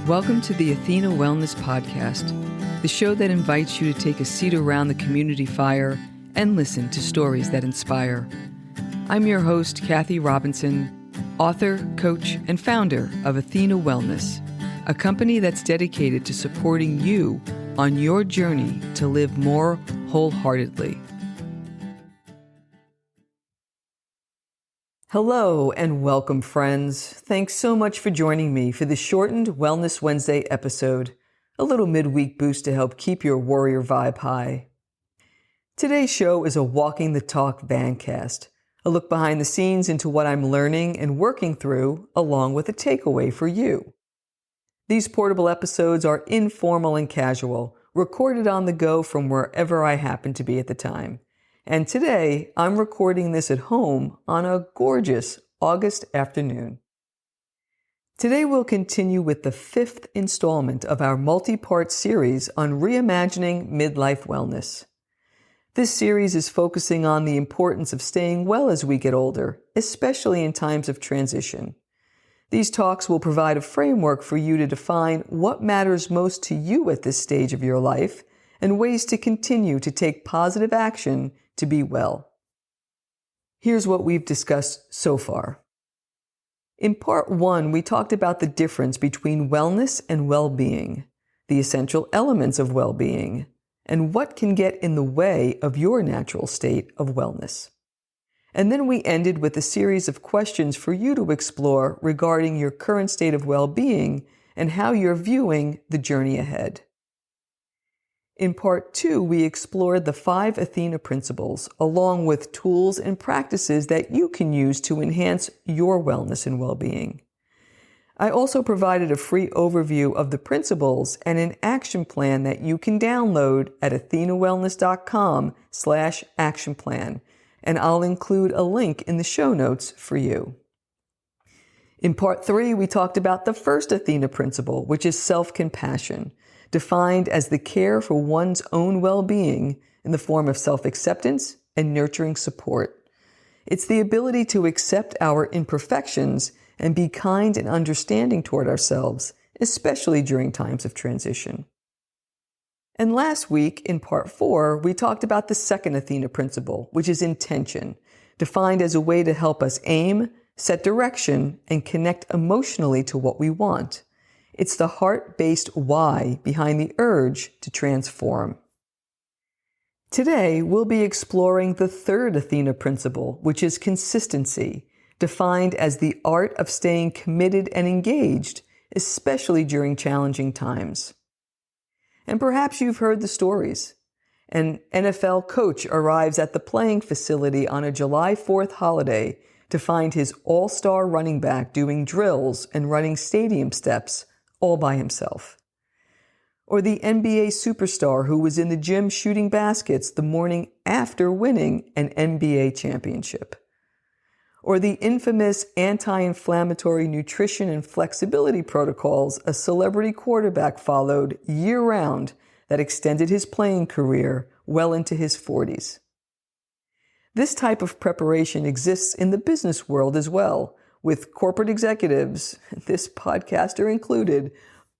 Welcome to the Athena Wellness Podcast, the show that invites you to take a seat around the community fire and listen to stories that inspire. I'm your host, Kathy Robinson, author, coach, and founder of Athena Wellness, a company that's dedicated to supporting you on your journey to live more wholeheartedly. Hello and welcome, friends. Thanks so much for joining me for the shortened Wellness Wednesday episode, a little midweek boost to help keep your warrior vibe high. Today's show is a Walking the Talk Vancast, a look behind the scenes into what I'm learning and working through, along with a takeaway for you. These portable episodes are informal and casual, recorded on the go from wherever I happen to be at the time. And today, I'm recording this at home on a gorgeous August afternoon. Today, we'll continue with the fifth installment of our multi-part series on reimagining midlife wellness. This series is focusing on the importance of staying well as we get older, especially in times of transition. These talks will provide a framework for you to define what matters most to you at this stage of your life and ways to continue to take positive action to be well. Here's what we've discussed so far. In part one, we talked about the difference between wellness and well-being, the essential elements of well-being, and what can get in the way of your natural state of wellness. And then we ended with a series of questions for you to explore regarding your current state of well-being and how you're viewing the journey ahead. In part two, we explored the 5 Athena Principles, along with tools and practices that you can use to enhance your wellness and well-being. I also provided a free overview of the principles and an action plan that you can download at athenawellness.com/action plan, and I'll include a link in the show notes for you. In part 3, we talked about the first Athena Principle, which is self-compassion, defined as the care for one's own well-being in the form of self-acceptance and nurturing support. It's the ability to accept our imperfections and be kind and understanding toward ourselves, especially during times of transition. And last week, in part 4, we talked about the second Athena Principle, which is intention, defined as a way to help us aim, set direction, and connect emotionally to what we want. It's the heart-based why behind the urge to transform. Today, we'll be exploring the third Athena Principle, which is consistency, defined as the art of staying committed and engaged, especially during challenging times. And perhaps you've heard the stories. An NFL coach arrives at the playing facility on a July 4th holiday to find his all-star running back doing drills and running stadium steps all by himself. Or the NBA superstar who was in the gym shooting baskets the morning after winning an NBA championship. Or the infamous anti-inflammatory nutrition and flexibility protocols a celebrity quarterback followed year-round that extended his playing career well into his 40s. This type of preparation exists in the business world as well, with corporate executives, this podcaster included,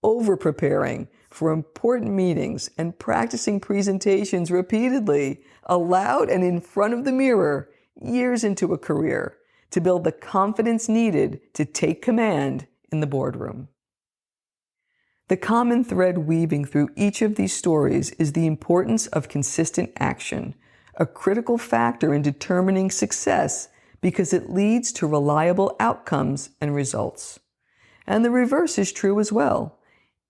over-preparing for important meetings and practicing presentations repeatedly, aloud and in front of the mirror, years into a career, to build the confidence needed to take command in the boardroom. The common thread weaving through each of these stories is the importance of consistent action, a critical factor in determining success because it leads to reliable outcomes and results. And the reverse is true as well.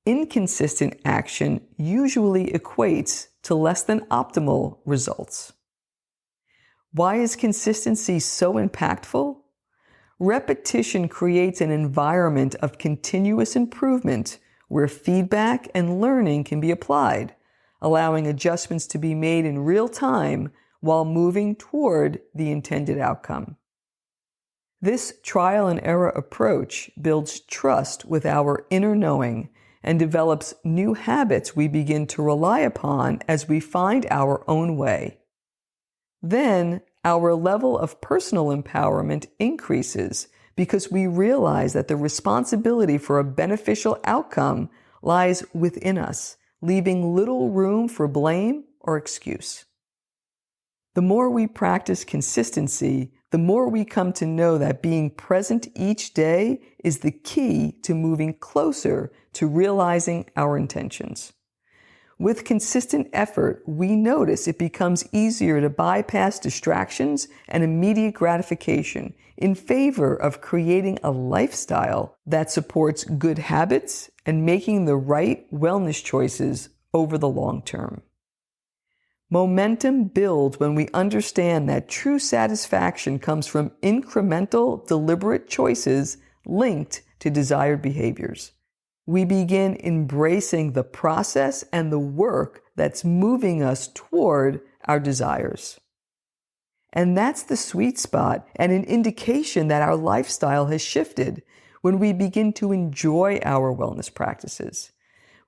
Inconsistent action usually equates to less than optimal results. Why is consistency so impactful? Repetition creates an environment of continuous improvement where feedback and learning can be applied, allowing adjustments to be made in real time while moving toward the intended outcome. This trial and error approach builds trust with our inner knowing and develops new habits we begin to rely upon as we find our own way. Then, our level of personal empowerment increases because we realize that the responsibility for a beneficial outcome lies within us, leaving little room for blame or excuse. The more we practice consistency, the more we come to know that being present each day is the key to moving closer to realizing our intentions. With consistent effort, we notice it becomes easier to bypass distractions and immediate gratification in favor of creating a lifestyle that supports good habits and making the right wellness choices over the long term. Momentum builds when we understand that true satisfaction comes from incremental, deliberate choices linked to desired behaviors. We begin embracing the process and the work that's moving us toward our desires. And that's the sweet spot and an indication that our lifestyle has shifted when we begin to enjoy our wellness practices.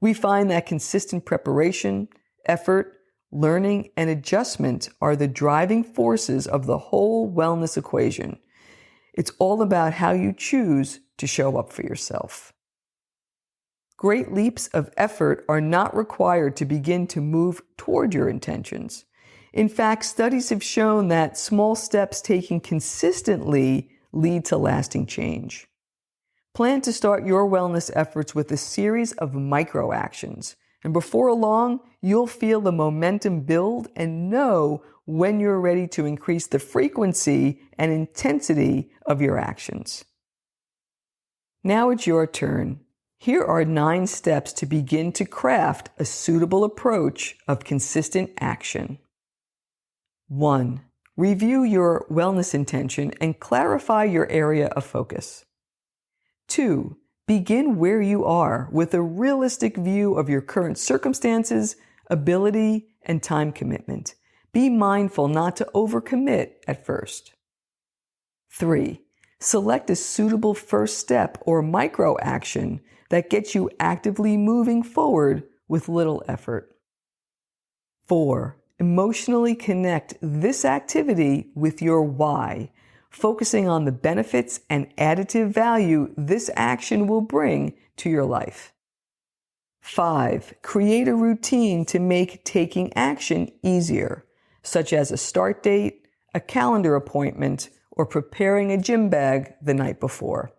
We find that consistent preparation, effort, learning, and adjustment are the driving forces of the whole wellness equation. It's all about how you choose to show up for yourself. Great leaps of effort are not required to begin to move toward your intentions. In fact, studies have shown that small steps taken consistently lead to lasting change. Plan to start your wellness efforts with a series of micro actions, and before long, you'll feel the momentum build and know when you're ready to increase the frequency and intensity of your actions. Now it's your turn. Here are 9 steps to begin to craft a suitable approach of consistent action. 1. Review your wellness intention and clarify your area of focus. 2. Begin where you are with a realistic view of your current circumstances, ability, and time commitment. Be mindful not to overcommit at first. 3. Select a suitable first step or micro action that gets you actively moving forward with little effort. 4. Emotionally connect this activity with your why, focusing on the benefits and additive value this action will bring to your life. 5. Create a routine to make taking action easier, such as a start date, a calendar appointment, or preparing a gym bag the night before.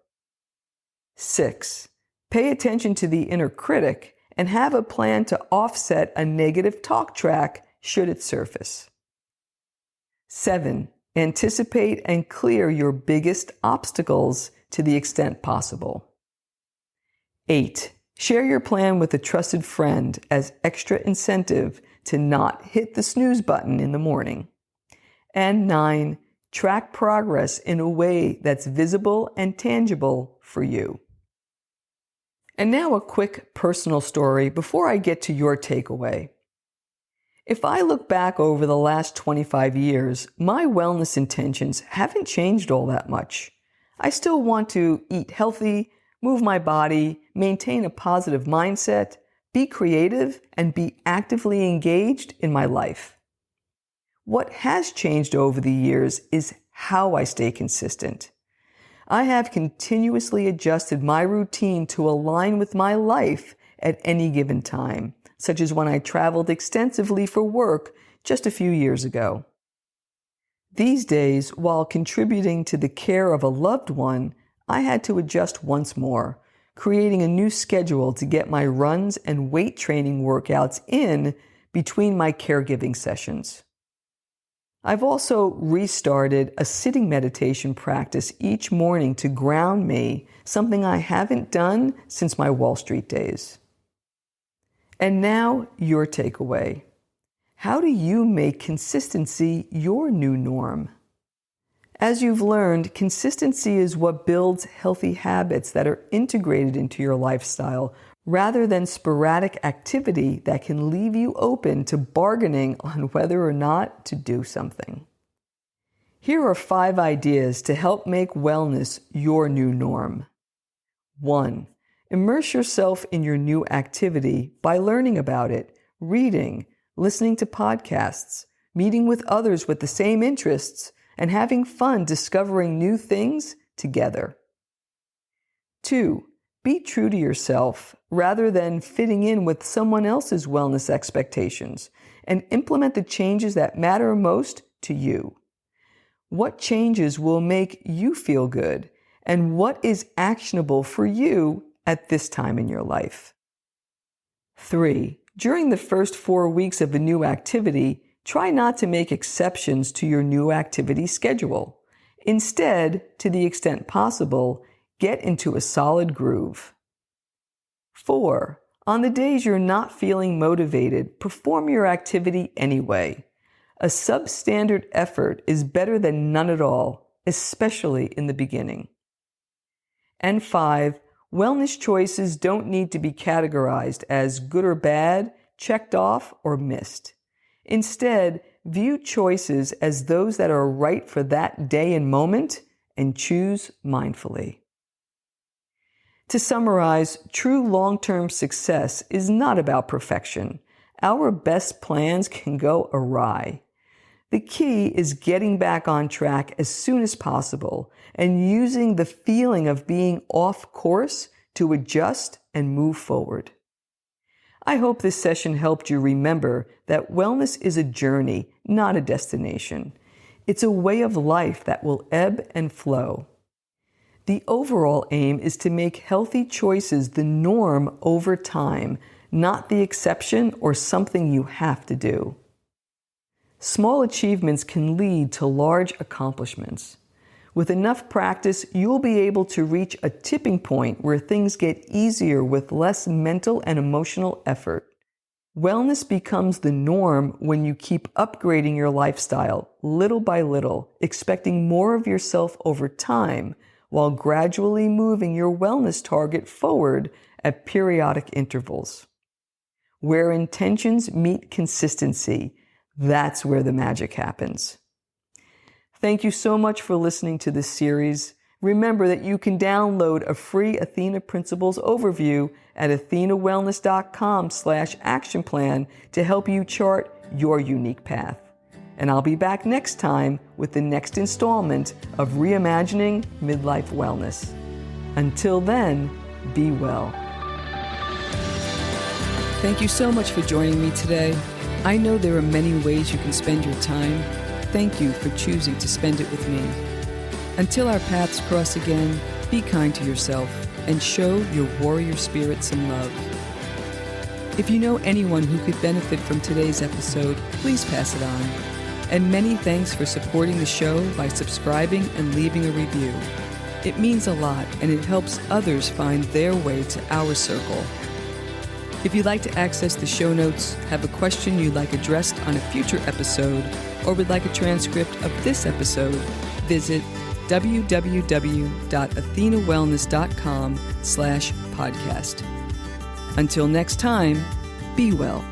6. Pay attention to the inner critic and have a plan to offset a negative talk track should it surface. 7. Anticipate and clear your biggest obstacles to the extent possible. 8. Share your plan with a trusted friend as extra incentive to not hit the snooze button in the morning. And 9. Track progress in a way that's visible and tangible for you. And now a quick personal story before I get to your takeaway. If I look back over the last 25 years, my wellness intentions haven't changed all that much. I still want to eat healthy, move my body, maintain a positive mindset, be creative, and be actively engaged in my life. What has changed over the years is how I stay consistent. I have continuously adjusted my routine to align with my life at any given time, such as when I traveled extensively for work just a few years ago. These days, while contributing to the care of a loved one, I had to adjust once more, creating a new schedule to get my runs and weight training workouts in between my caregiving sessions. I've also restarted a sitting meditation practice each morning to ground me, something I haven't done since my Wall Street days. And now, your takeaway. How do you make consistency your new norm? As you've learned, consistency is what builds healthy habits that are integrated into your lifestyle, rather than sporadic activity that can leave you open to bargaining on whether or not to do something. Here are 5 ideas to help make wellness your new norm. 1. Immerse yourself in your new activity by learning about it, reading, listening to podcasts, meeting with others with the same interests, and having fun discovering new things together. 2. Be true to yourself rather than fitting in with someone else's wellness expectations, and implement the changes that matter most to you. What changes will make you feel good, and what is actionable for you at this time in your life? 3. During the first 4 weeks of a new activity, try not to make exceptions to your new activity schedule. Instead, to the extent possible, get into a solid groove. 4. On the days you're not feeling motivated, perform your activity anyway. A substandard effort is better than none at all, especially in the beginning. And 5. Wellness choices don't need to be categorized as good or bad, checked off, or missed. Instead, view choices as those that are right for that day and moment, and choose mindfully. To summarize, true long-term success is not about perfection. Our best plans can go awry. The key is getting back on track as soon as possible and using the feeling of being off course to adjust and move forward. I hope this session helped you remember that wellness is a journey, not a destination. It's a way of life that will ebb and flow. The overall aim is to make healthy choices the norm over time, not the exception or something you have to do. Small achievements can lead to large accomplishments. With enough practice, you'll be able to reach a tipping point where things get easier with less mental and emotional effort. Wellness becomes the norm when you keep upgrading your lifestyle little by little, expecting more of yourself over time, while gradually moving your wellness target forward at periodic intervals. Where intentions meet consistency, that's where the magic happens. Thank you so much for listening to this series. Remember that you can download a free Athena Principles overview at athenawellness.com/action plan to help you chart your unique path. And I'll be back next time with the next installment of Reimagining Midlife Wellness. Until then, be well. Thank you so much for joining me today. I know there are many ways you can spend your time. Thank you for choosing to spend it with me. Until our paths cross again, be kind to yourself and show your warrior spirit some love. If you know anyone who could benefit from today's episode, please pass it on. And many thanks for supporting the show by subscribing and leaving a review. It means a lot, and it helps others find their way to our circle. If you'd like to access the show notes, have a question you'd like addressed on a future episode, or would like a transcript of this episode, visit www.athenawellness.com/podcast. Until next time, be well.